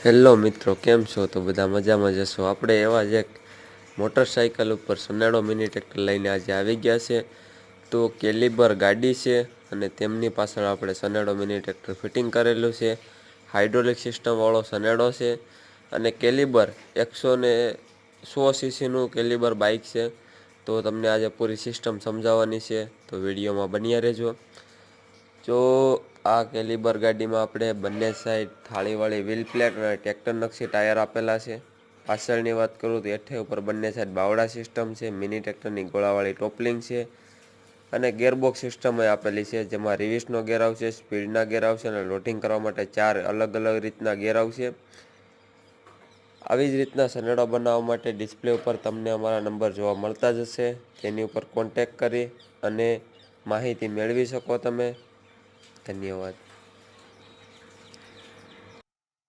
Hello મિત્રો, કેમ છો? તો બધા મજામાં જશો. આપણે એવા જ એક મોટરસાઇકલ ઉપર સનેડો મિની ટ્રેક્ટર લઈને આજે આવી ગયા છે. તો કેલિબર ગાડી છે અને તેમની પાછળ આપણે સનેડો મિની ટ્રેક્ટર ફિટિંગ કરેલું છે. હાઇડ્રોલિક સિસ્ટમવાળો સનેડો છે અને કેલિબર 100 સીસીનું કેલિબર બાઇક છે. તો તમને આજે પૂરી સિસ્ટમ સમજાવવાની છે, તો વિડીયોમાં બન્યા રહેજો. જો આ કેલિબર ગાડીમાં આપણે બંને સાઈડ થાળીવાળી વ્હીલ પ્લેટ અને ટ્રેક્ટર નકશી ટાયર આપેલા છે. પાછળની વાત કરું તો હેઠે ઉપર બંને સાઈડ બાવડા સિસ્ટમ છે, મિની ટ્રેક્ટરની ગોળાવાળી ટોપલિંગ છે અને ગેરબોક્સ સિસ્ટમ આપેલી છે, જેમાં રિવર્સનો ગેર આવશે, સ્પીડના ગેર આવશે અને લોડિંગ કરવા માટે 4 અલગ અલગ રીતના ગેર આવશે. આવી જ રીતના સનેડો બનાવવા માટે ડિસ્પ્લે ઉપર તમને અમારા નંબર જોવા મળતા જ હશે. તેની ઉપર કોન્ટેક કરી અને માહિતી મેળવી શકો તમે. ધન્યવાદ.